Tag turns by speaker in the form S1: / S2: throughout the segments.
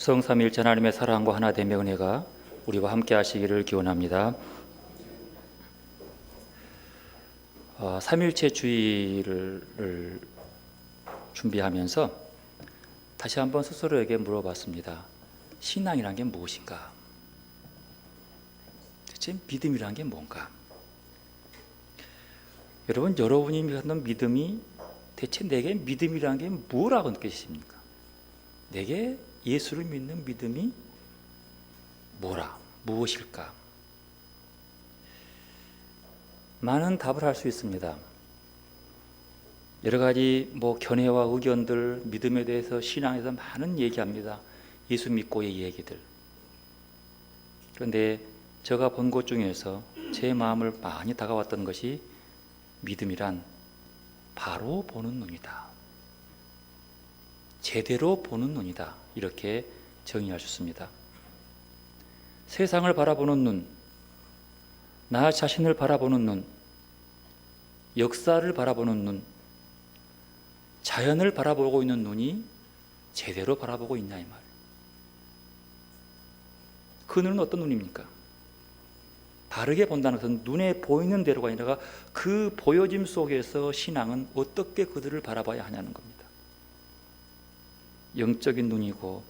S1: 성삼위일체 하나님의 사랑과 하나됨의 은혜가 우리와 함께 하시기를 기원합니다. 삼일체 주의를 준비하면서 다시 한번 스스로에게 물어봤습니다. 신앙이란 게 무엇인가? 대체 믿음이란 게 뭔가? 여러분이 믿는 믿음이 대체 내게 믿음이란 게 뭐라고 느끼십니까? 내게 예수를 믿는 믿음이 무엇일까? 많은 답을 할 수 있습니다. 여러 가지 견해와 의견들, 믿음에 대해서 신앙에서 많은 얘기합니다. 예수 믿고의 얘기들. 그런데 제가 본 것 중에서 제 마음을 많이 다가왔던 것이 믿음이란 바로 보는 눈이다. 제대로 보는 눈이다. 이렇게 정의할 수 있습니다. 세상을 바라보는 눈, 나 자신을 바라보는 눈, 역사를 바라보는 눈, 자연을 바라보고 있는 눈이 제대로 바라보고 있냐 이 말. 그 눈은 어떤 눈입니까? 바르게 본다는 것은 눈에 보이는 대로가 아니라 그 보여짐 속에서 신앙은 어떻게 그들을 바라봐야 하냐는 겁니다. 영적인 눈이고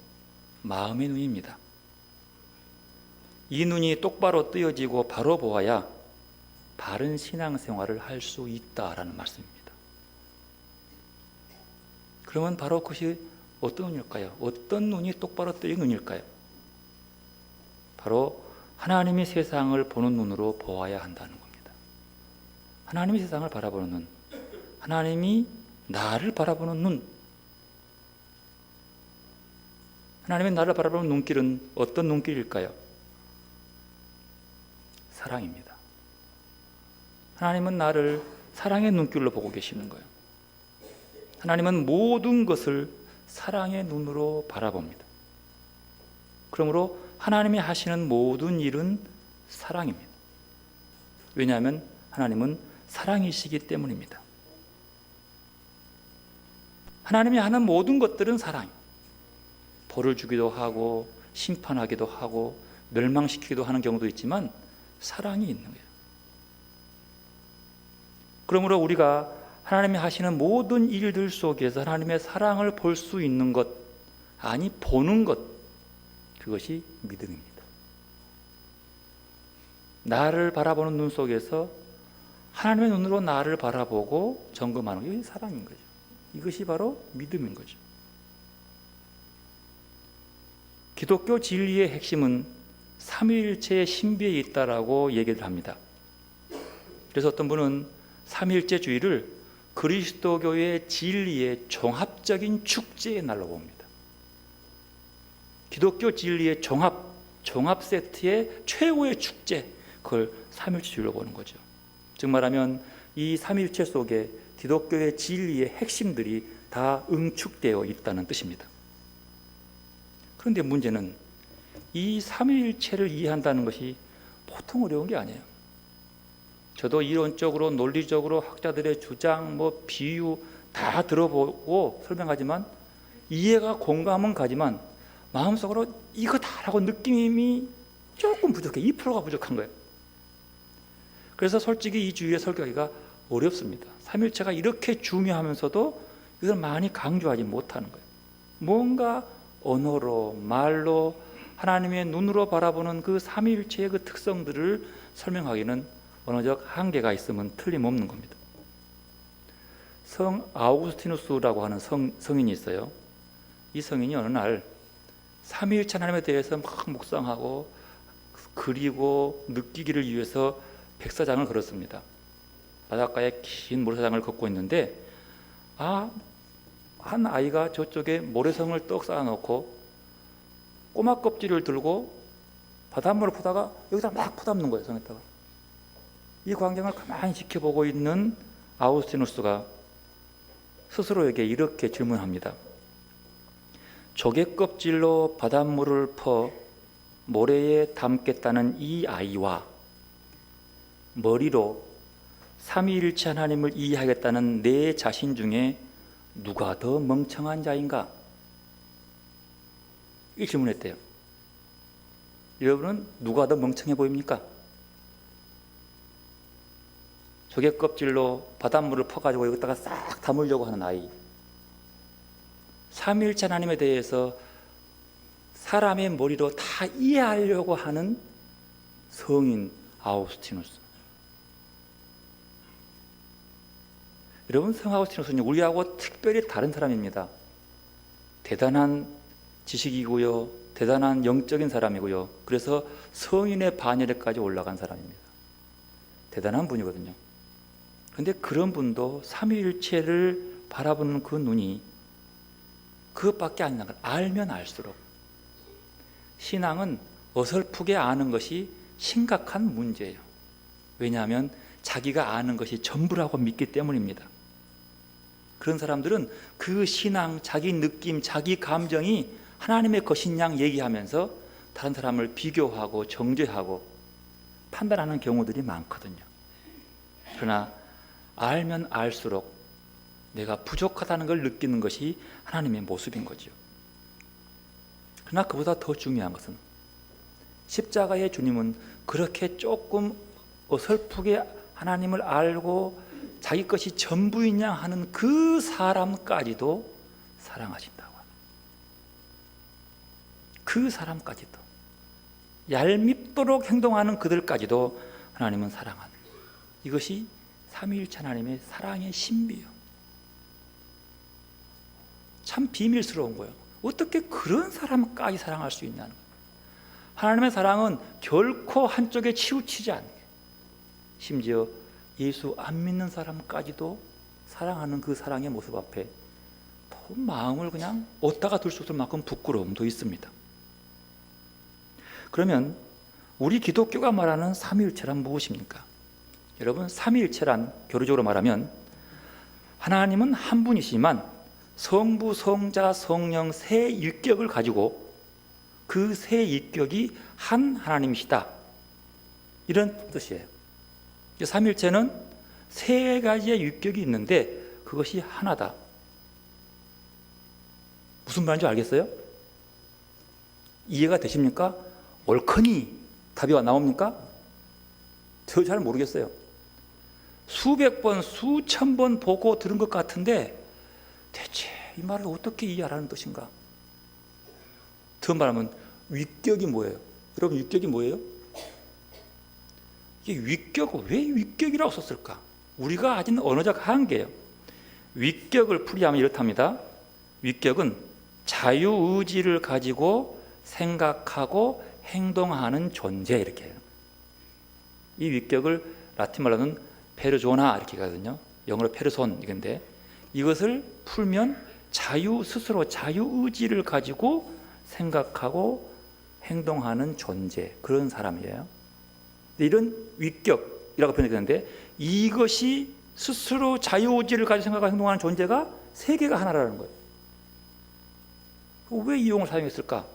S1: 마음의 눈입니다. 이 눈이 똑바로 뜨여지고 바로 보아야 바른 신앙생활을 할 수 있다라는 말씀입니다. 그러면 바로 그것이 어떤 눈일까요? 어떤 눈이 똑바로 뜨인 눈일까요? 바로 하나님이 세상을 보는 눈으로 보아야 한다는 겁니다. 하나님이 세상을 바라보는 눈, 하나님이 나를 바라보는 눈. 하나님의 나를 바라보는 눈길은 어떤 눈길일까요? 사랑입니다. 하나님은 나를 사랑의 눈길로 보고 계시는 거예요. 하나님은 모든 것을 사랑의 눈으로 바라봅니다. 그러므로 하나님이 하시는 모든 일은 사랑입니다. 왜냐하면 하나님은 사랑이시기 때문입니다. 하나님이 하는 모든 것들은 사랑입니다. 벌을 주기도 하고 심판하기도 하고 멸망시키기도 하는 경우도 있지만 사랑이 있는 거예요. 그러므로 우리가 하나님이 하시는 모든 일들 속에서 하나님의 사랑을 볼 수 있는 것, 아니 보는 것, 그것이 믿음입니다. 나를 바라보는 눈 속에서 하나님의 눈으로 나를 바라보고 점검하는 게 사랑인 거죠. 이것이 바로 믿음인 거죠. 기독교 진리의 핵심은 삼위일체의 신비에 있다라고 얘기를 합니다. 그래서 어떤 분은 삼위일체주의를 그리스도교의 진리의 종합적인 축제의 날로 봅니다. 기독교 진리의 종합 세트의 최고의 축제, 그걸 삼위일체주의로 보는 거죠. 즉 말하면 이 삼위일체 속에 기독교의 진리의 핵심들이 다 응축되어 있다는 뜻입니다. 그런데 문제는 이 삼위일체를 이해한다는 것이 보통 어려운 게 아니에요. 저도 이론적으로 논리적으로 학자들의 주장, 비유 다 들어보고 설명하지만 이해가 공감은 가지만 마음속으로 이거다라고 느낌이 조금 부족해. 2%가 부족한 거예요. 그래서 솔직히 이 주의에 설교하기가 어렵습니다. 삼위일체가 이렇게 중요하면서도 이걸 많이 강조하지 못하는 거예요. 뭔가 언어로, 말로 하나님의 눈으로 바라보는 그 삼위일체의 그 특성들을 설명하기는 언어적 한계가 있으면 틀림없는 겁니다. 성 아우구스티누스라고 하는 성인이 있어요. 이 성인이 어느 날 삼위일체 하나님에 대해서 막 묵상하고 그리고 느끼기를 위해서 백사장을 걸었습니다. 바닷가에 긴 모래사장을 걷고 있는데 한 아이가 저쪽에 모래성을 떡 쌓아놓고 꼬마 껍질을 들고 바닷물을 푸다가 여기다 막 퍼담는 거예요. 성에다가. 이 광경을 가만히 지켜보고 있는 아우구스티누스가 스스로에게 이렇게 질문합니다. 조개 껍질로 바닷물을 퍼 모래에 담겠다는 이 아이와 머리로 삼위일체 하나님을 이해하겠다는 내 자신 중에 누가 더 멍청한 자인가? 이 질문했대요. 여러분은 누가 더 멍청해 보입니까? 조개 껍질로 바닷물을 퍼가지고 여기다가 싹 담으려고 하는 아이, 삼위일체 하나님에 대해서 사람의 머리로 다 이해하려고 하는 성인 아우구스티누스. 여러분, 성 아우구스티누스는 우리하고 특별히 다른 사람입니다. 대단한 지식이고요, 대단한 영적인 사람이고요, 그래서 성인의 반열에까지 올라간 사람입니다. 대단한 분이거든요. 그런데 그런 분도 삼위일체를 바라보는 그 눈이 그것밖에 아니라 알면 알수록, 신앙은 어설프게 아는 것이 심각한 문제예요. 왜냐하면 자기가 아는 것이 전부라고 믿기 때문입니다. 그런 사람들은 그 신앙, 자기 느낌, 자기 감정이 하나님의 것인 양 얘기하면서 다른 사람을 비교하고 정죄하고 판단하는 경우들이 많거든요. 그러나 알면 알수록 내가 부족하다는 걸 느끼는 것이 하나님의 모습인 거죠. 그러나 그보다 더 중요한 것은 십자가의 주님은 그렇게 조금 어설프게 하나님을 알고 자기 것이 전부인 양 하는 그 사람까지도 사랑하신다고. 그 사람까지도, 얄밉도록 행동하는 그들까지도 하나님은 사랑하는, 이것이 삼위일체 하나님의 사랑의 신비예요. 참 비밀스러운 거예요. 어떻게 그런 사람까지 사랑할 수 있냐는 거예요. 하나님의 사랑은 결코 한쪽에 치우치지 않게, 심지어 예수 안 믿는 사람까지도 사랑하는 그 사랑의 모습 앞에 마음을 그냥 어디다가 둘 수 없을 만큼 부끄러움도 있습니다. 그러면 우리 기독교가 말하는 삼위일체란 무엇입니까? 여러분, 삼위일체란 교리적으로 말하면 하나님은 한 분이시지만 성부, 성자, 성령 세 인격을 가지고 그 세 인격이 한 하나님이시다, 이런 뜻이에요. 삼위일체는 세 가지의 인격이 있는데 그것이 하나다. 무슨 말인지 알겠어요? 이해가 되십니까? 옳거니 답이 나옵니까? 저 잘 모르겠어요. 수백 번, 수천 번 보고 들은 것 같은데 대체 이 말을 어떻게 이해하라는 뜻인가? 더 말하면 위격이 뭐예요? 여러분, 위격이 뭐예요? 이게 위격을 왜 위격이라고 썼을까? 우리가 가진 언어적 한계예요. 위격을 풀이하면 이렇답니다. 위격은 자유의지를 가지고 생각하고 행동하는 존재, 이렇게 해요. 이 위격을 라틴 말로는 페르조나 이렇게 하거든요. 영어로 페르손 이건데, 이것을 풀면 스스로 자유의지를 가지고 생각하고 행동하는 존재, 그런 사람이에요. 이런 위격이라고 표현되는데, 이것이 스스로 자유의지를 가지고 생각하고 행동하는 존재가 세 개가 하나라는 거예요. 왜 이 용어를 사용했을까?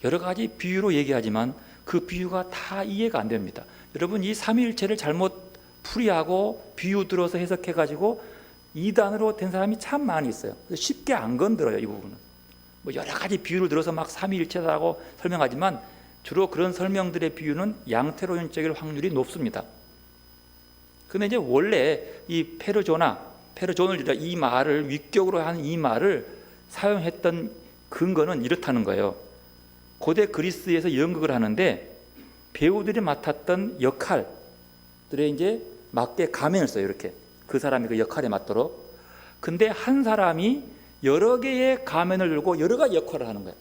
S1: 여러 가지 비유로 얘기하지만 그 비유가 다 이해가 안 됩니다. 여러분, 이 삼위일체를 잘못 풀이하고 비유 들어서 해석해가지고 이단으로 된 사람이 참 많이 있어요. 쉽게 안 건드려요, 이 부분은. 뭐 여러 가지 비유를 들어서 막 삼위일체라고 설명하지만 주로 그런 설명들의 비유는 양태로인적일 확률이 높습니다. 근데 이제 원래 이 페르존을 이 말을 위격으로 하는 이 말을 사용했던 근거는 이렇다는 거예요. 고대 그리스에서 연극을 하는데 배우들이 맡았던 역할들에 이제 맞게 가면을 써요. 이렇게 그 사람이 그 역할에 맞도록. 근데 한 사람이 여러 개의 가면을 들고 여러 가지 역할을 하는 거예요.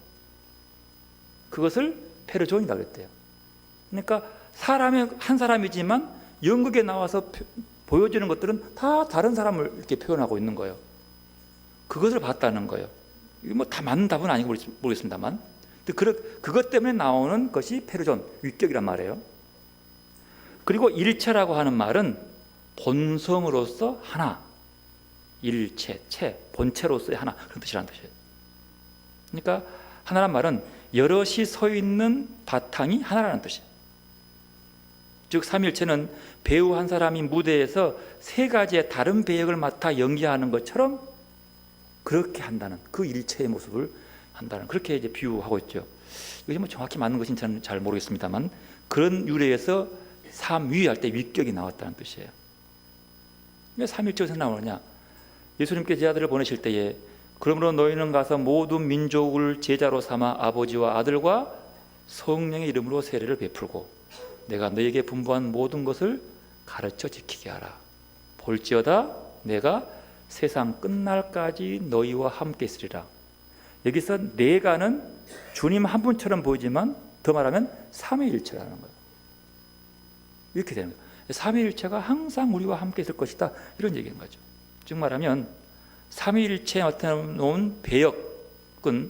S1: 그것을 페르존이라고 그랬대요. 그러니까 한 사람이지만 연극에 나와서 보여주는 것들은 다 다른 사람을 이렇게 표현하고 있는 거예요. 그것을 봤다는 거예요. 이게 뭐 다 맞는 답은 아니고 모르겠습니다만, 그것 때문에 나오는 것이 페르존, 위격이란 말이에요. 그리고 일체라고 하는 말은 본성으로서 하나, 일체, 본체로서의 하나, 그런 뜻이라는 뜻이에요. 그러니까 하나란 말은 여럿이 서 있는 바탕이 하나라는 뜻이에요. 즉 삼일체는 배우 한 사람이 무대에서 세 가지의 다른 배역을 맡아 연기하는 것처럼 그렇게 한다는 그 일체의 모습을 한다는, 그렇게 이제 비유하고 있죠. 이것이 뭐 정확히 맞는 것인지 저는 잘 모르겠습니다만, 그런 유래에서 삼위할 때 위격이 나왔다는 뜻이에요. 왜 삼일체에서 나오느냐? 예수님께 제자들을 보내실 때에 그러므로 너희는 가서 모든 민족을 제자로 삼아 아버지와 아들과 성령의 이름으로 세례를 베풀고 내가 너희에게 분부한 모든 것을 가르쳐 지키게 하라. 볼지어다 내가 세상 끝날까지 너희와 함께 있으리라. 여기서 내가는 주님 한 분처럼 보이지만 더 말하면 삼위일체라는 거예요. 이렇게 되는 거예요. 삼위일체가 항상 우리와 함께 있을 것이다, 이런 얘기인 거죠. 즉 말하면 삼위일체에 나타나는 배역은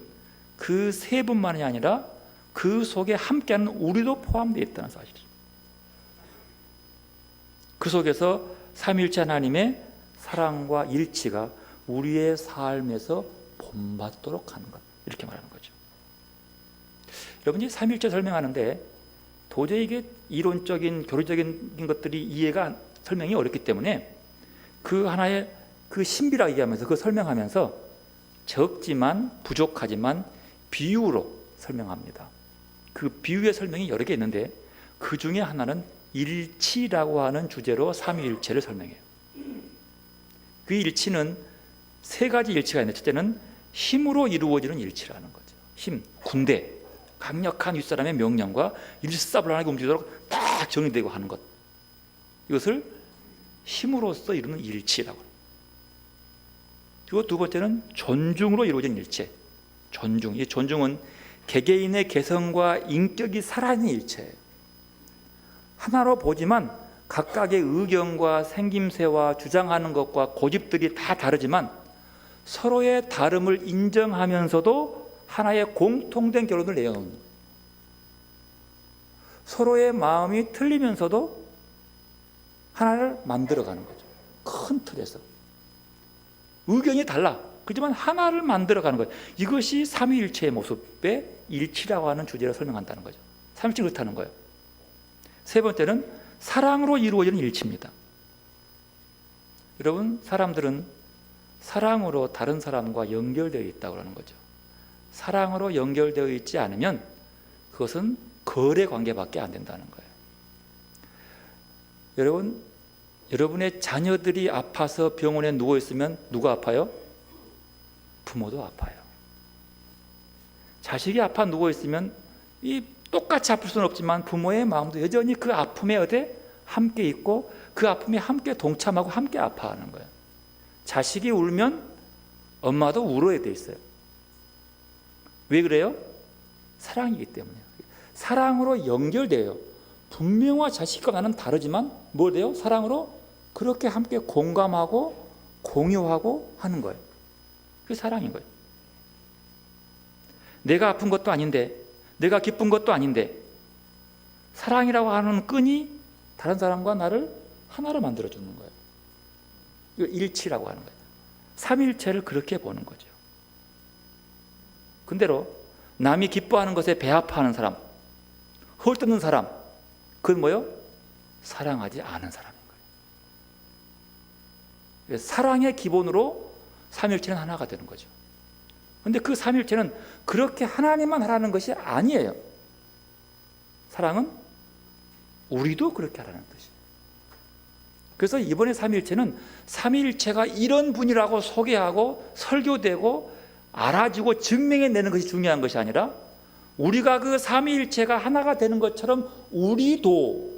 S1: 그 세 분만이 아니라 그 속에 함께하는 우리도 포함되어 있다는 사실이죠. 그 속에서 삼위일체 하나님의 사랑과 일치가 우리의 삶에서 본받도록 하는 것, 이렇게 말하는 거죠. 여러분이 삼위일체 설명하는데 도저히 이게 이론적인 교리적인 것들이 설명이 어렵기 때문에 그 하나의 그 신비라고 얘기하면서 그 설명하면서 적지만 부족하지만 비유로 설명합니다. 그 비유의 설명이 여러 개 있는데 그 중에 하나는 일치라고 하는 주제로 삼위일체를 설명해요. 그 일치는 세 가지 일치가 있는데, 첫째는 힘으로 이루어지는 일치라는 거죠. 힘, 군대, 강력한 윗사람의 명령과 일사불란하게 움직이도록 딱 정리되고 하는 것, 이것을 힘으로써 이루는 일치라고 합니다. 그리고 두 번째는 존중으로 이루어진 일체. 존중, 이 존중은 개개인의 개성과 인격이 살아있는 일체예요. 하나로 보지만 각각의 의견과 생김새와 주장하는 것과 고집들이 다 다르지만 서로의 다름을 인정하면서도 하나의 공통된 결론을 내요. 서로의 마음이 틀리면서도 하나를 만들어가는 거죠. 큰 틀에서 의견이 달라, 그렇지만 하나를 만들어가는 거예요. 이것이 삼위일체의 모습의 일치라고 하는 주제로 설명한다는 거죠. 삼위일체 그렇다는 거예요. 세 번째는 사랑으로 이루어지는 일치입니다. 여러분, 사람들은 사랑으로 다른 사람과 연결되어 있다고 하는 거죠. 사랑으로 연결되어 있지 않으면 그것은 거래 관계밖에 안 된다는 거예요. 여러분의 자녀들이 아파서 병원에 누워 있으면 누가 아파요? 부모도 아파요. 자식이 아파 누워 있으면 똑같이 아플 수는 없지만 부모의 마음도 여전히 그 아픔에 함께 있고 그 아픔에 함께 동참하고 함께 아파하는 거예요. 자식이 울면 엄마도 울어야 돼 있어요. 왜 그래요? 사랑이기 때문에요. 사랑으로 연결돼요. 분명히 자식과 나는 다르지만 뭘 돼요? 사랑으로 그렇게 함께 공감하고 공유하고 하는 거예요. 그게 사랑인 거예요. 내가 아픈 것도 아닌데, 내가 기쁜 것도 아닌데, 사랑이라고 하는 끈이 다른 사람과 나를 하나로 만들어주는 거예요. 이걸 일치라고 하는 거예요. 삼일체를 그렇게 보는 거죠. 근데로 남이 기뻐하는 것에 배 아파하는 사람, 헐뜯는 사람, 그건 뭐예요? 사랑하지 않은 사람인 거예요. 사랑의 기본으로 삼일체는 하나가 되는 거죠. 그런데 그 삼일체는 그렇게 하나님만 하라는 것이 아니에요. 사랑은 우리도 그렇게 하라는 뜻이에요. 그래서 이번에 삼일체는 삼일체가 이런 분이라고 소개하고 설교되고 알아주고 증명해내는 것이 중요한 것이 아니라 우리가 그 삼위일체가 하나가 되는 것처럼 우리도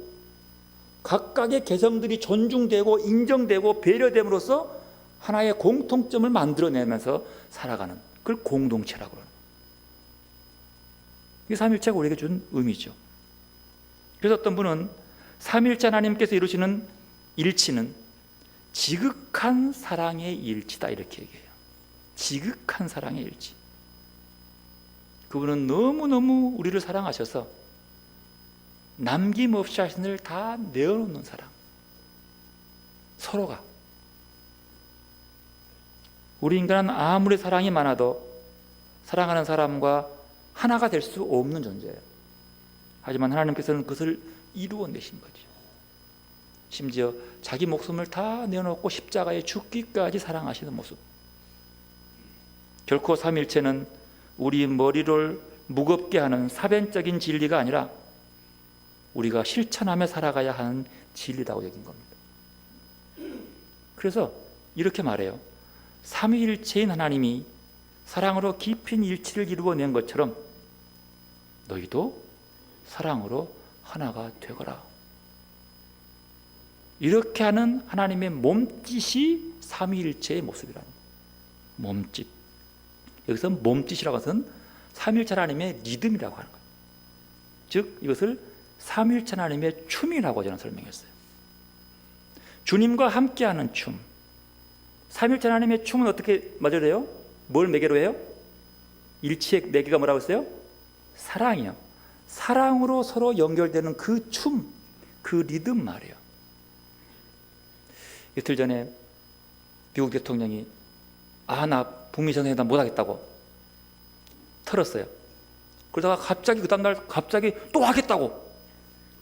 S1: 각각의 개성들이 존중되고 인정되고 배려됨으로써 하나의 공통점을 만들어내면서 살아가는, 그걸 공동체라고 합니다. 이게 삼위일체가 우리에게 준 의미죠. 그래서 어떤 분은 삼위일체 하나님께서 이루시는 일치는 지극한 사랑의 일치다, 이렇게 얘기해요. 지극한 사랑의 일치. 그분은 너무너무 우리를 사랑하셔서 남김없이 자신을 다 내어놓는 사랑. 서로가. 우리 인간은 아무리 사랑이 많아도 사랑하는 사람과 하나가 될 수 없는 존재예요. 하지만 하나님께서는 그것을 이루어내신 거죠. 심지어 자기 목숨을 다 내어놓고 십자가에 죽기까지 사랑하시는 모습. 결코 삼일체는 우리 머리를 무겁게 하는 사변적인 진리가 아니라 우리가 실천하며 살아가야 하는 진리라고 여긴 겁니다. 그래서 이렇게 말해요. 삼위일체인 하나님이 사랑으로 깊은 일치를 이루어낸 것처럼 너희도 사랑으로 하나가 되거라. 이렇게 하는 하나님의 몸짓이 삼위일체의 모습이라는 거예요. 몸짓. 여기서 몸짓이라고 해서는 삼위일체 하나님의 리듬이라고 하는 거예요. 즉 이것을 삼위일체 하나님의 춤이라고 저는 설명했어요. 주님과 함께하는 춤. 삼위일체 하나님의 춤은 어떻게 맞아요? 뭘 매개로 해요? 일치의 매개가 뭐라고 했어요? 사랑이요. 사랑으로 서로 연결되는 그 춤, 그 리듬 말이에요. 이틀 전에 미국 대통령이 나 북미 정상회담 못하겠다고 털었어요. 그러다가 갑자기 그 다음날 갑자기 또 하겠다고.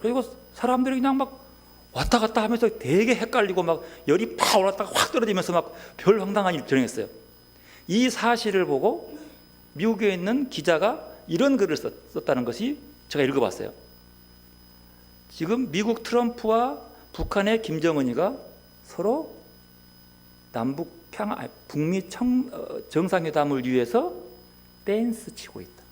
S1: 그리고 사람들이 그냥 막 왔다 갔다 하면서 되게 헷갈리고 막 열이 팍 올랐다가 확 떨어지면서 막 별 황당한 일을 진행했어요. 이 사실을 보고 미국에 있는 기자가 이런 글을 썼다는 것이 제가 읽어봤어요. 지금 미국 트럼프와 북한의 김정은이가 서로 북미 정상회담을 위해서 댄스 치고 있다.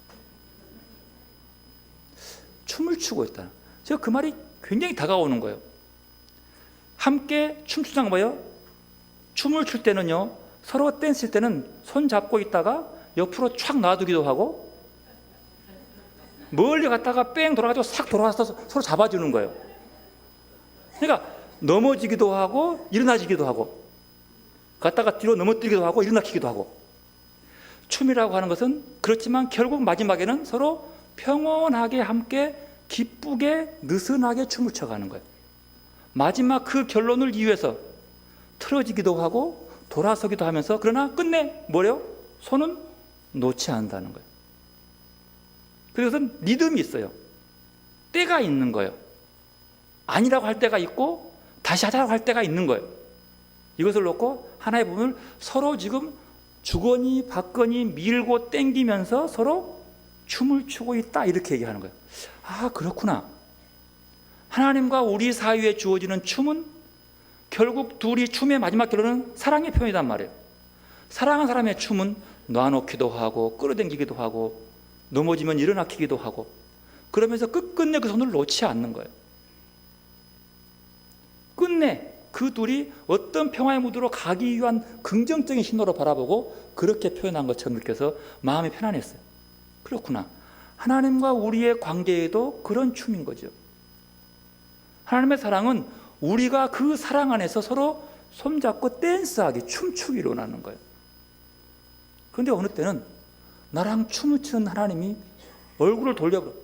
S1: 춤을 추고 있다. 제가 그 말이 굉장히 다가오는 거예요. 함께 춤추는 거 뭐예요? 춤을 출 때는요, 서로 댄스일 때는 손 잡고 있다가 옆으로 촥 놔두기도 하고 멀리 갔다가 뺑 돌아가지고 싹 돌아와서 서로 잡아주는 거예요. 그러니까 넘어지기도 하고 일어나지기도 하고 갔다가 뒤로 넘어뜨리기도 하고 일어나기도 하고. 춤이라고 하는 것은 그렇지만 결국 마지막에는 서로 평온하게 함께 기쁘게 느슨하게 춤을 춰가는 거예요. 마지막 그 결론을 위해서 틀어지기도 하고 돌아서기도 하면서 그러나 끝내 뭐래요? 손은 놓지 않는다는 거예요. 그것은 리듬이 있어요. 때가 있는 거예요. 아니라고 할 때가 있고 다시 하자고 할 때가 있는 거예요. 이것을 놓고 하나의 부분을 서로 지금 주거니 받거니 밀고 땡기면서 서로 춤을 추고 있다 이렇게 얘기하는 거예요. 그렇구나. 하나님과 우리 사이에 주어지는 춤은 결국 둘이 춤의 마지막 결론은 사랑의 표현이란 말이에요. 사랑한 사람의 춤은 놔놓기도 하고 끌어당기기도 하고 넘어지면 일어나기도 하고 그러면서 끝끝내 그 손을 놓지 않는 거예요. 끝내 그 둘이 어떤 평화의 무드로 가기 위한 긍정적인 신호로 바라보고 그렇게 표현한 것처럼 느껴서 마음이 편안했어요. 그렇구나. 하나님과 우리의 관계에도 그런 춤인 거죠. 하나님의 사랑은 우리가 그 사랑 안에서 서로 손잡고 댄스하기, 춤추기로 원하는 거예요. 그런데 어느 때는 나랑 춤을 추는 하나님이 얼굴을 돌려버려.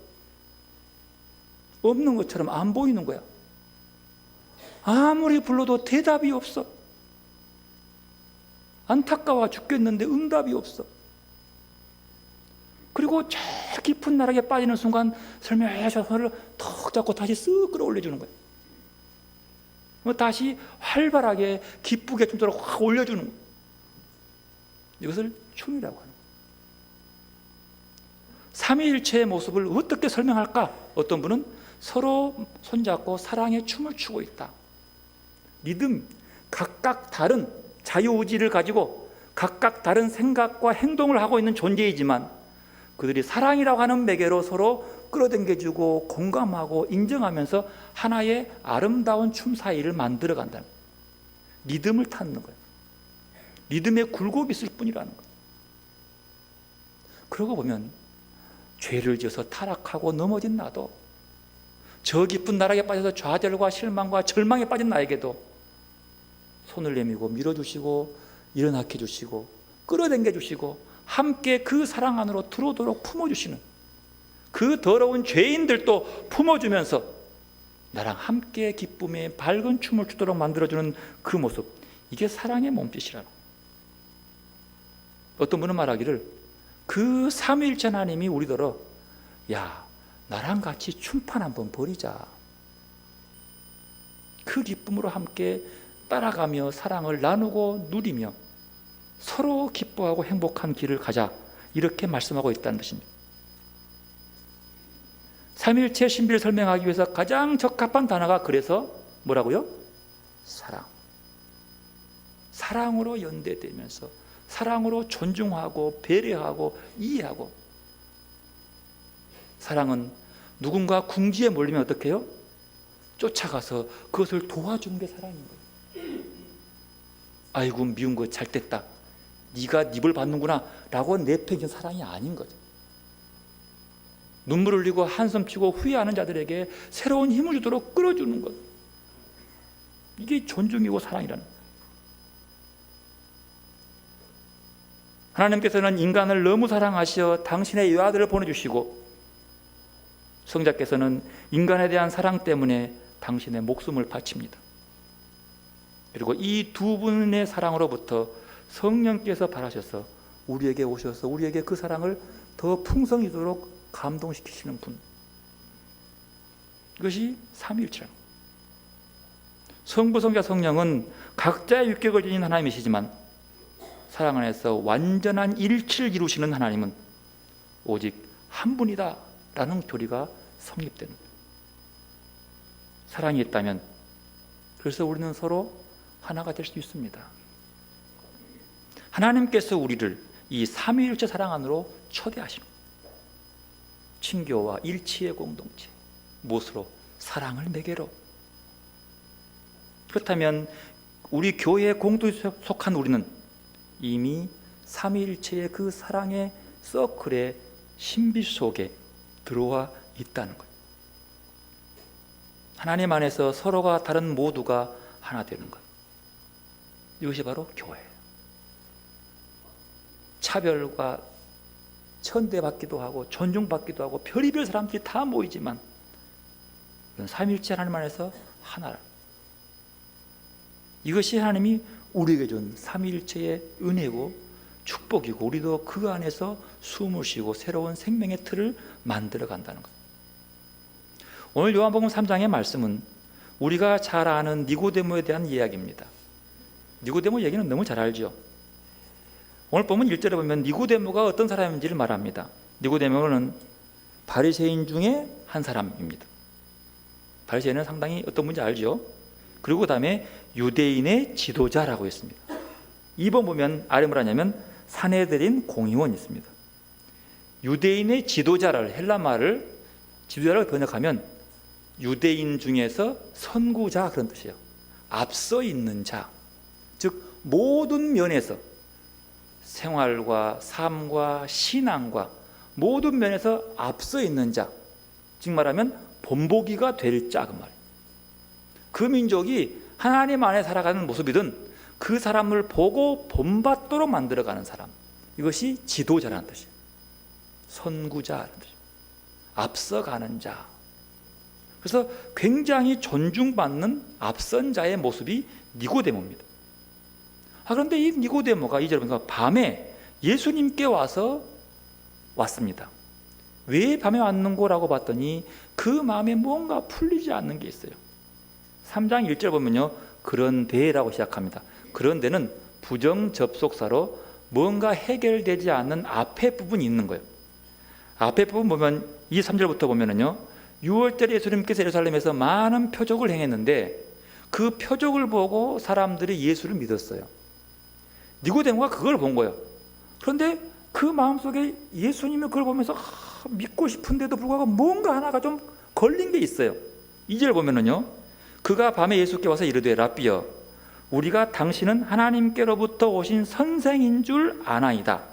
S1: 없는 것처럼 안 보이는 거야. 아무리 불러도 대답이 없어. 안타까워 죽겠는데 응답이 없어. 그리고 저 깊은 나락에 빠지는 순간 설명해서 손을 턱 잡고 다시 쓱 끌어올려주는 거예요. 다시 활발하게 기쁘게 춤도록 확 올려주는 거예요. 이것을 춤이라고 하는 거예요. 삼위일체의 모습을 어떻게 설명할까? 어떤 분은 서로 손잡고 사랑의 춤을 추고 있다. 리듬, 각각 다른 자유의지를 가지고 각각 다른 생각과 행동을 하고 있는 존재이지만 그들이 사랑이라고 하는 매개로 서로 끌어당겨주고 공감하고 인정하면서 하나의 아름다운 춤 사이를 만들어 간다는 거예요. 리듬을 타는 거예요. 리듬에 굴곡이 있을 뿐이라는 거예요. 그러고 보면 죄를 지어서 타락하고 넘어진 나도 저 깊은 나락에 빠져서 좌절과 실망과 절망에 빠진 나에게도 손을 내밀고 밀어주시고 일어나게 해주시고 끌어당겨 주시고 함께 그 사랑 안으로 들어오도록 품어주시는 그 더러운 죄인들도 품어주면서 나랑 함께 기쁨의 밝은 춤을 추도록 만들어주는 그 모습, 이게 사랑의 몸짓이라는 거예요. 어떤 분은 말하기를 그 삼위일체 하나님이 우리더러 야 나랑 같이 춤판 한번 벌이자. 그 기쁨으로 함께 따라가며 사랑을 나누고 누리며 서로 기뻐하고 행복한 길을 가자. 이렇게 말씀하고 있다는 것입니다. 삼위일체 신비를 설명하기 위해서 가장 적합한 단어가 그래서 뭐라고요? 사랑. 사랑으로 연대되면서 사랑으로 존중하고 배려하고 이해하고. 사랑은 누군가 궁지에 몰리면 어떻게 해요? 쫓아가서 그것을 도와주는 게 사랑인 거예요. 아이고 미운 거 잘 됐다, 네가 닙을 받는구나 라고 내팽긴 사랑이 아닌 거죠. 눈물 흘리고 한숨 치고 후회하는 자들에게 새로운 힘을 주도록 끌어주는 것, 이게 존중이고 사랑이라는 거예요. 하나님께서는 인간을 너무 사랑하시어 당신의 외아들을 보내주시고, 성자께서는 인간에 대한 사랑 때문에 당신의 목숨을 바칩니다. 그리고 이 두 분의 사랑으로부터 성령께서 바라셔서 우리에게 오셔서 우리에게 그 사랑을 더 풍성히도록 감동시키시는 분, 이것이 삼위일체라는 거예요. 성부, 성자, 성령은 각자의 육격을 지닌 하나님이시지만 사랑 안에서 완전한 일치를 이루시는 하나님은 오직 한 분이다 라는 교리가 성립되는 거예요. 사랑이 있다면 그래서 우리는 서로 하나가 될 수 있습니다. 하나님께서 우리를 이 삼위일체 사랑 안으로 초대하시는 거예요. 친교와 일치의 공동체, 무엇으로? 사랑을 매개로. 그렇다면 우리 교회의 공동체에 속한 우리는 이미 삼위일체의 그 사랑의 서클의 신비 속에 들어와 있다는 거예요. 하나님 안에서 서로가 다른 모두가 하나 되는 것, 이것이 바로 교회예요. 차별과 천대받기도 하고 존중받기도 하고 별의별 사람들이 다 모이지만 삼위일체 하나님 안에서 하나라. 이것이 하나님이 우리에게 준 삼위일체의 은혜고 축복이고, 우리도 그 안에서 숨을 쉬고 새로운 생명의 틀을 만들어 간다는 것. 오늘 요한복음 3장의 말씀은 우리가 잘 아는 니고데모에 대한 이야기입니다. 니고데모 얘기는 너무 잘 알죠. 오늘 보면 1절에 보면 니고데모가 어떤 사람인지를 말합니다. 니고데모는 바리새인 중에 한 사람입니다. 바리새인은 상당히 어떤 분인지 알죠. 그리고 그 다음에 유대인의 지도자라고 했습니다. 2번 보면 아래 뭐라 하냐면 산헤드린 공의원이 있습니다. 유대인의 지도자를, 헬라말을 지도자라고 번역하면 유대인 중에서 선구자, 그런 뜻이에요. 앞서 있는 자, 즉 모든 면에서 생활과 삶과 신앙과 모든 면에서 앞서 있는 자, 즉 말하면 본보기가 될 자, 그 말이에요. 그 민족이 하나님 안에 살아가는 모습이든 그 사람을 보고 본받도록 만들어가는 사람, 이것이 지도자라는 뜻이에요. 선구자라는 뜻이에요. 앞서가는 자. 그래서 굉장히 존중받는 앞선 자의 모습이 니고데모입니다. 그런데 이 니고데모가 이제 보니까 밤에 예수님께 왔습니다. 왜 밤에 왔는고라고 봤더니 그 마음에 뭔가 풀리지 않는 게 있어요. 3장 1절 보면요, 그런데라고 시작합니다. 그런데는 부정접속사로 뭔가 해결되지 않는 앞에 부분이 있는 거예요. 앞에 부분 보면 2, 3절부터 보면은요, 6월달에 예수님께서 예루살렘에서 많은 표적을 행했는데 그 표적을 보고 사람들이 예수를 믿었어요. 니고데모가 그걸 본 거예요. 그런데 그 마음속에 예수님이 그걸 보면서 믿고 싶은데도 불구하고 뭔가 하나가 좀 걸린 게 있어요. 2절 보면은요, 그가 밤에 예수께 와서 이르되 라삐여, 우리가 당신은 하나님께로부터 오신 선생인 줄 아나이다.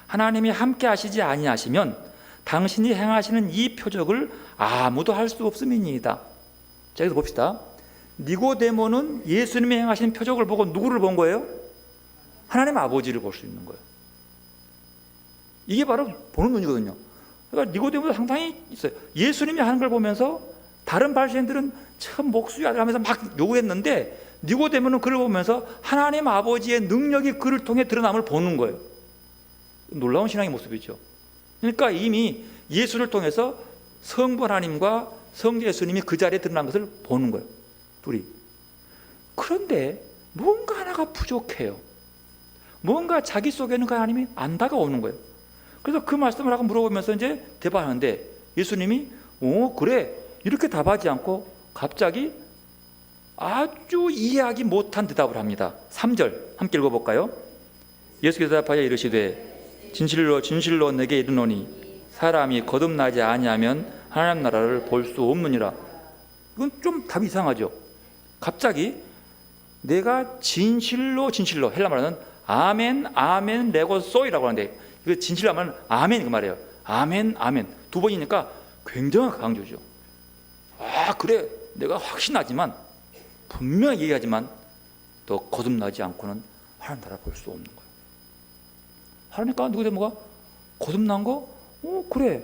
S1: 하나님이 함께 하시지 아니하시면 당신이 행하시는 이 표적을 아무도 할 수 없음이니이다. 자, 여기서 봅시다. 니고데모는 예수님이 행하신 표적을 보고 누구를 본 거예요? 하나님 아버지를 볼 수 있는 거예요. 이게 바로 보는 눈이거든요. 그러니까 니고데모도 상당히 있어요. 예수님이 하는 걸 보면서 다른 바리새인들은 참 목수야 하면서 막 요구했는데 니고데모는 그를 보면서 하나님 아버지의 능력이 그를 통해 드러남을 보는 거예요. 놀라운 신앙의 모습이죠. 그러니까 이미 예수를 통해서 성부 하나님과 성자 예수님이 그 자리에 드러난 것을 보는 거예요, 둘이. 그런데 뭔가 하나가 부족해요. 뭔가 자기 속에는 그 하나님이 안 다가오는 거예요. 그래서 그 말씀을 하고 물어보면서 이제 대답하는데 예수님이 그래 이렇게 답하지 않고 갑자기 아주 이해하기 못한 대답을 합니다. 3절 함께 읽어볼까요? 예수께서 대답하여 이르시되 진실로 진실로 내게 이르노니 사람이 거듭나지 아니하면 하나님 나라를 볼 수 없느니라. 이건 좀 답이 이상하죠. 갑자기 내가 진실로 헬라 말하는 아멘 아멘 레고소이라고 하는데 이거 진실로 하면 아멘 그 말이에요. 아멘 아멘 두 번이니까 굉장히 강조죠. 그래 내가 확신하지만 분명히 얘기하지만 또 거듭나지 않고는 하나님 나라 볼 수 없는 거예요. 하나님과 니고데모가 거듭난 거? 그래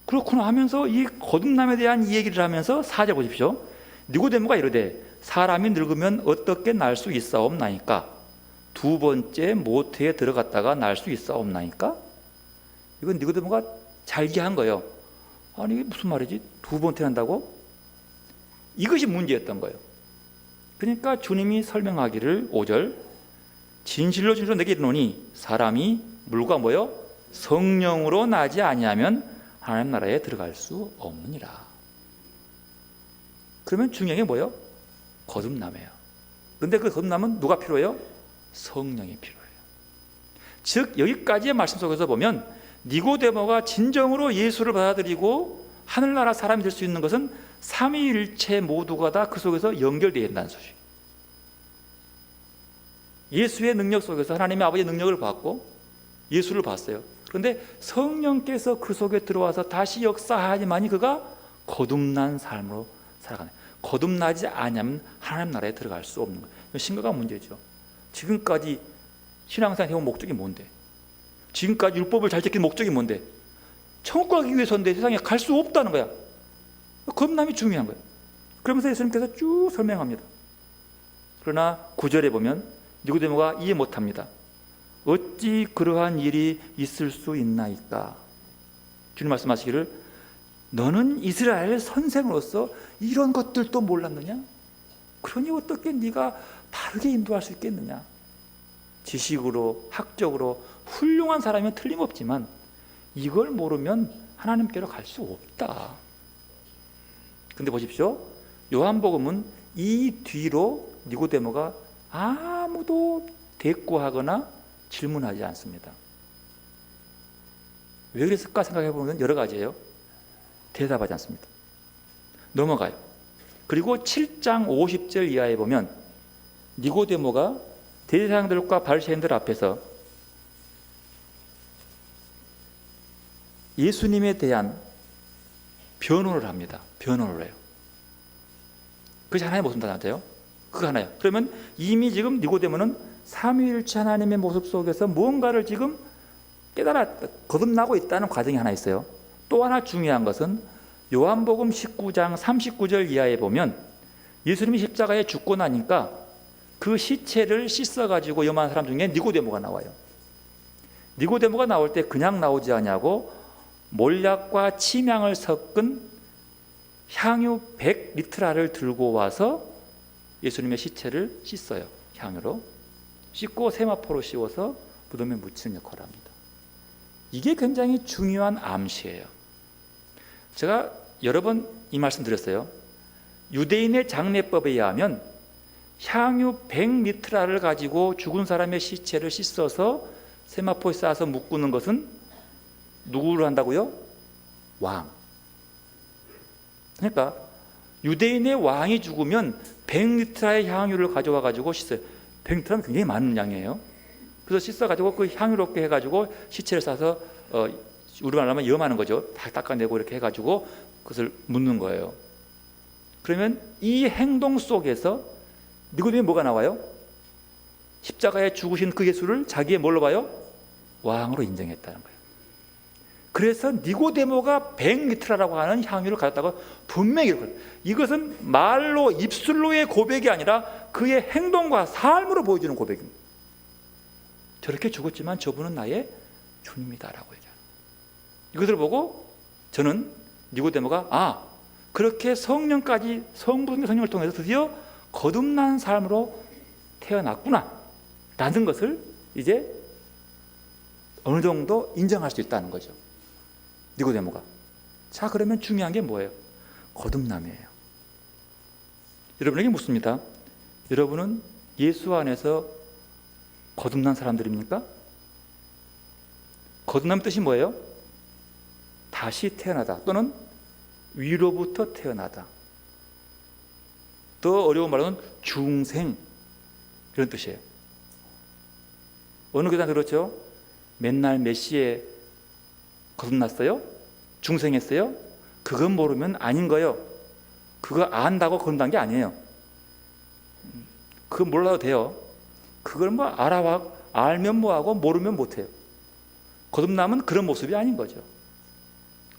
S1: 그렇구나 하면서 이 거듭남에 대한 이 얘기를 하면서 4절 보십시오. 니고데모가 이르되 사람이 늙으면 어떻게 날 수 있사옵나이까? 두 번째 모태에 들어갔다가 날 수 있사옵나이까? 이건 니고데모가 잘 이해한 거예요. 아니 이게 무슨 말이지? 두 번째 한다고? 이것이 문제였던 거예요. 그러니까 주님이 설명하기를 5절 진실로 진실로 내게 이르노니 사람이 물과 뭐요? 성령으로 나지 아니하면 하나님 나라에 들어갈 수 없느니라. 그러면 중요한 게 뭐예요? 거듭남이에요. 그런데 그 거듭남은 누가 필요해요? 성령이 필요해요. 즉 여기까지의 말씀 속에서 보면 니고데모가 진정으로 예수를 받아들이고 하늘나라 사람이 될 수 있는 것은 삼위일체 모두가 다 그 속에서 연결되어야 된다는 소식. 예수의 능력 속에서 하나님의 아버지의 능력을 받고 예수를 봤어요. 그런데 성령께서 그 속에 들어와서 다시 역사하지만이 그가 거듭난 삶으로 살아가는, 거듭나지 않으면 하나님 나라에 들어갈 수 없는 거예요. 심각한 문제죠. 지금까지 신앙생활 해온 목적이 뭔데? 지금까지 율법을 잘 지킨 목적이 뭔데? 천국 가기 위해서인데 세상에 갈 수 없다는 거야. 거듭남이 중요한 거예요. 그러면서 예수님께서 쭉 설명합니다. 그러나 9절에 보면 니고데모가 이해 못합니다. 어찌 그러한 일이 있을 수 있나이까? 주님 말씀하시기를 너는 이스라엘 선생으로서 이런 것들도 몰랐느냐? 그러니 어떻게 네가 바르게 인도할 수 있겠느냐? 지식으로 학적으로 훌륭한 사람이면 틀림없지만 이걸 모르면 하나님께로 갈 수 없다. 근데 보십시오. 요한복음은 이 뒤로 니고데모가 아무도 대꾸하거나 질문하지 않습니다. 왜 그랬을까 생각해 보면 여러 가지예요. 대답하지 않습니다. 넘어가요. 그리고 7장 50절 이하에 보면 니고데모가 대제사장들과 바리새인들 앞에서 예수님에 대한 변호를 합니다. 변호를 해요. 그것이 하나의 모습 나타나요. 그거 하나예요. 그러면 이미 지금 니고데모는 삼위일체 하나님의 모습 속에서 무언가를 지금 깨달아 거듭나고 있다는 과정이 하나 있어요. 또 하나 중요한 것은 요한복음 19장 39절 이하에 보면 예수님이 십자가에 죽고 나니까 그 시체를 씻어가지고 염한 사람 중에 니고데모가 나와요. 니고데모가 나올 때 그냥 나오지 않냐고 몰약과 침향을 섞은 향유 100리트라를 들고 와서 예수님의 시체를 씻어요. 향유로 씻고 세마포로 씌워서 무덤에 묻히는 역할을 합니다. 이게 굉장히 중요한 암시예요. 제가 여러 번 이 말씀 드렸어요. 유대인의 장례법에 의하면 향유 100리트라를 가지고 죽은 사람의 시체를 씻어서 세마포에 싸서 묶는 것은 누구를 한다고요? 왕. 그러니까 유대인의 왕이 죽으면 100리트라의 향유를 가져와 가지고 씻어요. 100리트라면 굉장히 많은 양이에요. 그래서 씻어 가지고 그 향유롭게 해 가지고 시체를 싸서 우리말로 하면 염하는 거죠. 다 닦아내고 이렇게 해 가지고 그것을 묻는 거예요. 그러면 이 행동 속에서 니고데모에 뭐가 나와요? 십자가에 죽으신 그 예수를 자기의 뭘로 봐요? 왕으로 인정했다는 거예요. 그래서 니고데모가 100리트라라고 하는 향유를 가졌다고 분명히 기록해요. 이것은 말로 입술로의 고백이 아니라 그의 행동과 삶으로 보여주는 고백입니다. 저렇게 죽었지만 저분은 나의 주님이다라고 얘기하는 이것을 보고 저는 니고데모가 그렇게 성령까지 성령을 통해서 드디어 거듭난 삶으로 태어났구나 라는 것을 이제 어느 정도 인정할 수 있다는 거죠. 니고데모가. 자, 그러면 중요한 게 뭐예요? 거듭남이에요. 여러분에게 묻습니다. 여러분은 예수 안에서 거듭난 사람들입니까? 거듭남의 뜻이 뭐예요? 다시 태어나다 또는 위로부터 태어나다. 더 어려운 말로는 중생, 이런 뜻이에요. 어느 교단 그렇죠? 맨날 몇 시에 거듭났어요? 중생했어요? 그건 모르면 아닌 거예요. 그거 안다고 거듭난 게 아니에요. 그거 몰라도 돼요. 그걸 뭐 알면 뭐하고 모르면 못해요. 거듭남은 그런 모습이 아닌 거죠.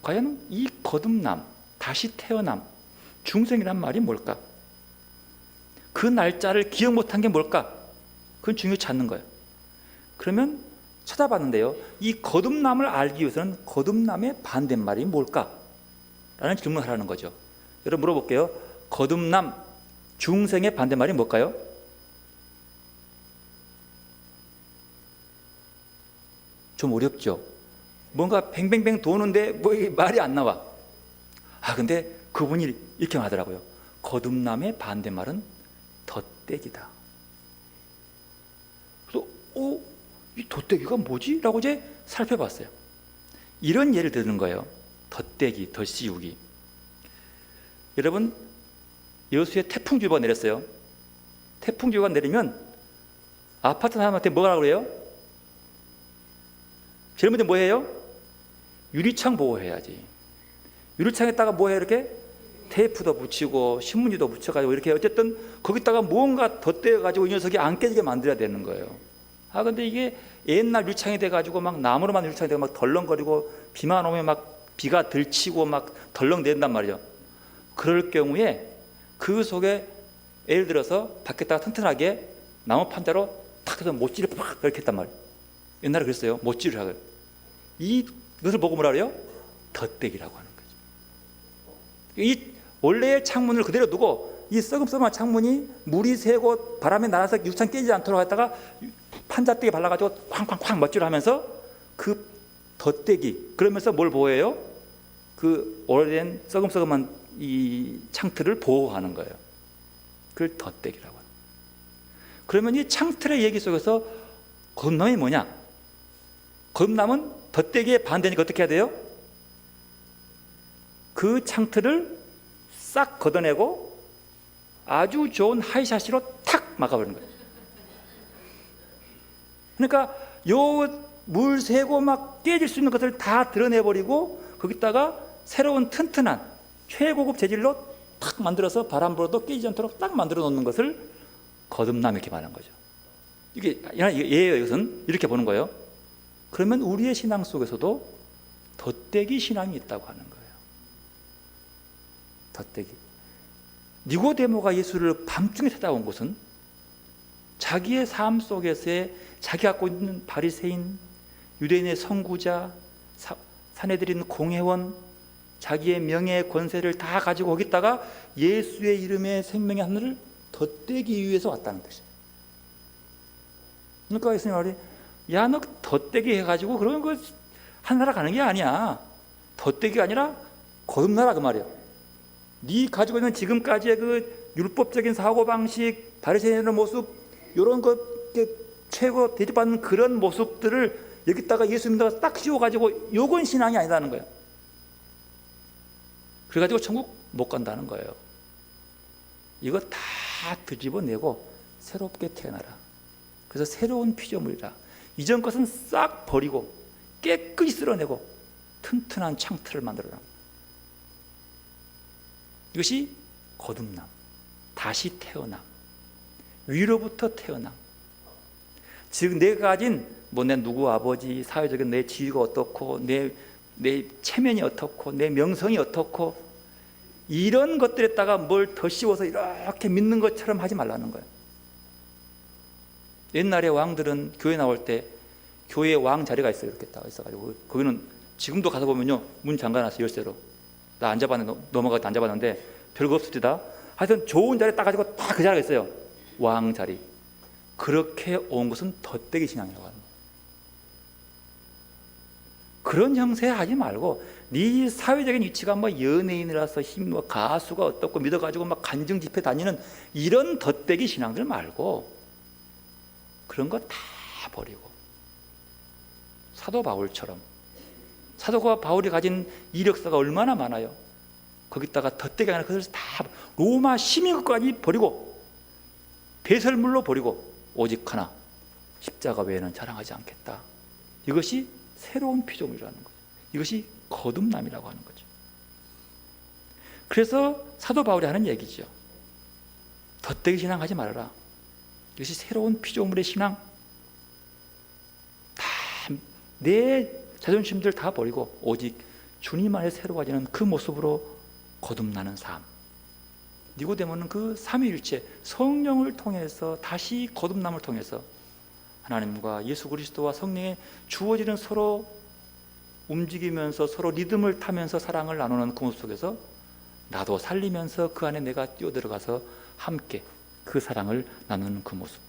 S1: 과연 이 거듭남, 다시 태어남, 중생이란 말이 뭘까? 그 날짜를 기억 못한 게 뭘까? 그건 중요치 않는 거예요. 그러면 찾아봤는데요, 이 거듭남을 알기 위해서는 거듭남의 반대말이 뭘까? 라는 질문을 하라는 거죠. 여러분 물어볼게요. 거듭남, 중생의 반대말이 뭘까요? 좀 어렵죠? 뭔가 뱅뱅뱅 도는데 뭐 말이 안 나와. 근데 그분이 이렇게 하더라고요. 거듭남의 반대말은 덧대기다. 그래서 이 덧대기가 뭐지? 라고 이제 살펴봤어요. 이런 예를 드는 거예요. 덧대기, 덧씌우기. 여러분, 여수에 태풍주의보가 내렸어요. 태풍주의보가 내리면 아파트 사람한테 뭐라 그래요? 제일 먼저 뭐 해요? 유리창 보호해야지. 유리창에다가 뭐 해요? 이렇게 테이프도 붙이고 신문지도 붙여가지고 이렇게 어쨌든 거기다가 무언가 덧대가지고 이 녀석이 안 깨지게 만들어야 되는 거예요. 근데 이게 옛날 유리창이 돼가지고 막 나무로 만든 유리창이 되고 막 덜렁거리고 비만 오면 막 비가 들치고 막 덜렁댄단 말이죠. 그럴 경우에 그 속에 예를 들어서 밖에다가 튼튼하게 나무 판자로 탁 해서 못질을 팍 이렇게 했단 말이에요. 옛날에 그랬어요. 못질을 하고요. 이것을 보고 뭐라 그래요? 덧대기라고 하는 거죠. 이 원래의 창문을 그대로 두고 이 썩음썩음한 창문이 물이 새고 바람에 날아서 유리창 깨지지 않도록 했다가 판자떼기 발라가지고 쾅쾅쾅 멋지로 하면서 그 덧대기, 그러면서 뭘 보호해요? 그 오래된 썩음썩음한 이 창틀을 보호하는 거예요. 그걸 덧대기라고 합니다. 그러면 이 창틀의 얘기 속에서 거듭남이 뭐냐? 거듭남은 덧대기의 반대니까 어떻게 해야 돼요? 그 창틀을 싹 걷어내고 아주 좋은 하이샤시로 탁 막아버리는 거예요. 그러니까 요 물 새고 막 깨질 수 있는 것을 다 드러내버리고 거기다가 새로운 튼튼한 최고급 재질로 탁 만들어서 바람 불어도 깨지지 않도록 딱 만들어 놓는 것을 거듭남 이렇게 말하는 거죠. 이게 예예요. 이것은 이렇게 보는 거예요. 그러면 우리의 신앙 속에서도 덧대기 신앙이 있다고 하는 거예요. 덧대기. 니고데모가 예수를 밤중에 찾아온 것은 자기의 삶 속에서의 자기가 갖고 있는 바리새인, 유대인의 선구자, 사내들인 공회원, 자기의 명예 권세를 다 가지고 거기다가 예수의 이름의 생명의 하늘을 덧대기 위해서 왔다는 것이에요. 그러니까 예수님 말이 야, 너 덧대기 해가지고 그러면 그 하늘나라 가는 게 아니야. 덧대기가 아니라 거듭나라 그 말이에요. 네 가지고 있는 지금까지의 그 율법적인 사고방식, 바리새인의 모습, 이런 것 최고 대접받는 그런 모습들을 여기다가 예수님과 딱 씌워가지고 요건 신앙이 아니라는 거예요. 그래가지고 천국 못 간다는 거예요. 이거 다 뒤집어내고 새롭게 태어나라. 그래서 새로운 피조물이라. 이전 것은 싹 버리고 깨끗이 쓸어내고 튼튼한 창틀을 만들어라. 이것이 거듭남, 다시 태어남, 위로부터 태어남. 즉 내가 가진 내 누구 아버지, 사회적인 내 지위가 어떻고 내 체면이 어떻고 내 명성이 어떻고 이런 것들에다가 뭘 더 씌워서 이렇게 믿는 것처럼 하지 말라는 거예요. 옛날에 왕들은 교회 나올 때 교회에 왕 자리가 있어요. 이렇게 딱 있어가지고 거기는 지금도 가서 보면요 문 잠가놨어요. 열쇠로. 나 앉아봤는데 넘어가서 앉아봤는데 별거 없습니다. 하여튼 좋은 자리 딱 가지고 딱 그 자리가 있어요. 왕 자리. 그렇게 온 것은 덧대기 신앙이라고 합니다. 그런 형세 하지 말고 네 사회적인 위치가 뭐 연예인이라서 힘, 뭐 가수가 어떻고 믿어가지고 막 간증 집회 다니는 이런 덧대기 신앙들 말고 그런 거 다 버리고 사도 바울처럼, 사도가 바울이 가진 이력서가 얼마나 많아요. 거기다가 덧대기 하나 그것을 다 로마 시민국까지 버리고 배설물로 버리고 오직 하나 십자가 외에는 자랑하지 않겠다. 이것이 새로운 피조물이라는 거죠. 이것이 거듭남이라고 하는 거죠. 그래서 사도 바울이 하는 얘기죠. 덧대기 신앙하지 말아라. 이것이 새로운 피조물의 신앙. 다 내 자존심들 다 버리고 오직 주님 안에 새로워지는 그 모습으로 거듭나는 삶. 니고데모는 그 삼위일체 성령을 통해서 다시 거듭남을 통해서 하나님과 예수 그리스도와 성령에 주어지는 서로 움직이면서 서로 리듬을 타면서 사랑을 나누는 그 모습 속에서 나도 살리면서 그 안에 내가 뛰어들어가서 함께 그 사랑을 나누는 그 모습.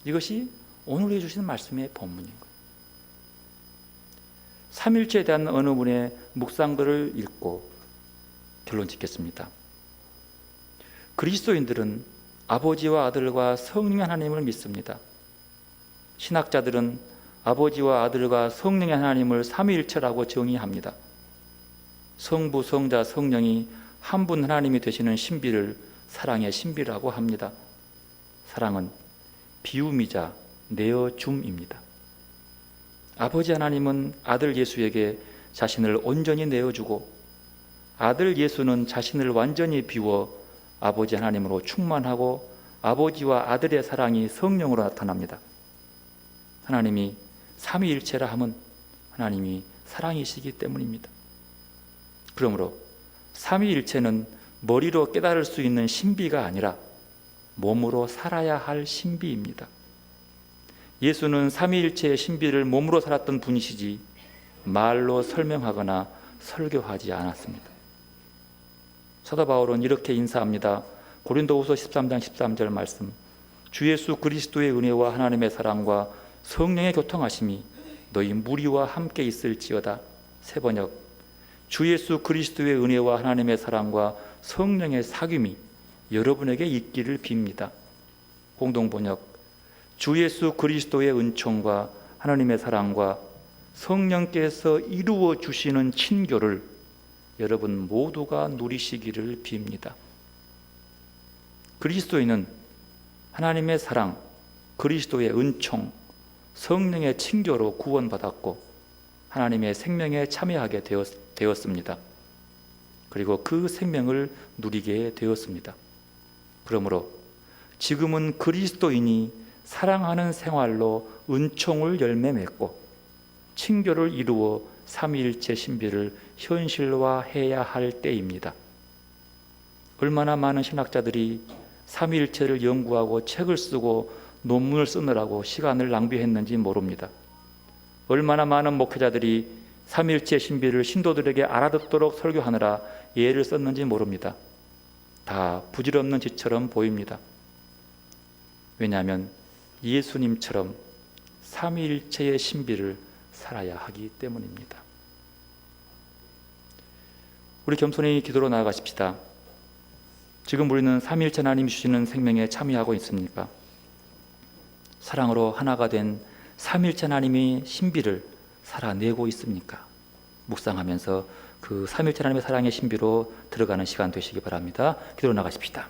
S1: 이것이 오늘 해주신 말씀의 본문인 거예요. 삼일체에 대한 어느 분의 묵상글을 읽고 결론 짓겠습니다. 그리스도인들은 아버지와 아들과 성령 하나님을 믿습니다. 신학자들은 아버지와 아들과 성령의 하나님을 삼위일체라고 정의합니다. 성부, 성자, 성령이 한 분 하나님이 되시는 신비를 사랑의 신비라고 합니다. 사랑은 비움이자 내어줌입니다. 아버지 하나님은 아들 예수에게 자신을 온전히 내어주고 아들 예수는 자신을 완전히 비워 아버지 하나님으로 충만하고 아버지와 아들의 사랑이 성령으로 나타납니다. 하나님이 삼위일체라 함은 하나님이 사랑이시기 때문입니다. 그러므로 삼위일체는 머리로 깨달을 수 있는 신비가 아니라 몸으로 살아야 할 신비입니다. 예수는 삼위일체의 신비를 몸으로 살았던 분이시지 말로 설명하거나 설교하지 않았습니다. 사도 바울은 이렇게 인사합니다. 고린도후서 13장 13절 말씀. 주 예수 그리스도의 은혜와 하나님의 사랑과 성령의 교통하심이 너희 무리와 함께 있을지어다. 세번역. 주 예수 그리스도의 은혜와 하나님의 사랑과 성령의 사귐이 여러분에게 있기를 빕니다. 공동번역. 주 예수 그리스도의 은총과 하나님의 사랑과 성령께서 이루어 주시는 친교를 여러분 모두가 누리시기를 빕니다. 그리스도인은 하나님의 사랑, 그리스도의 은총, 성령의 친교로 구원받았고 하나님의 생명에 참여하게 되었습니다. 그리고 그 생명을 누리게 되었습니다. 그러므로 지금은 그리스도인이 사랑하는 생활로 은총을 열매 맺고 친교를 이루어 삼위일체 신비를 현실화해야 할 때입니다. 얼마나 많은 신학자들이 삼위일체를 연구하고 책을 쓰고 논문을 쓰느라고 시간을 낭비했는지 모릅니다. 얼마나 많은 목회자들이 삼위일체 신비를 신도들에게 알아듣도록 설교하느라 예를 썼는지 모릅니다. 다 부질없는 짓처럼 보입니다. 왜냐하면 예수님처럼 삼위일체의 신비를 살아야 하기 때문입니다. 우리 겸손히 기도로 나아가십시다. 지금 우리는 삼위일체 하나님이 주시는 생명에 참여하고 있습니까? 사랑으로 하나가 된 삼위일체 하나님의 신비를 살아내고 있습니까? 묵상하면서 그 삼위일체 하나님의 사랑의 신비로 들어가는 시간 되시기 바랍니다. 기도로 나가십시다.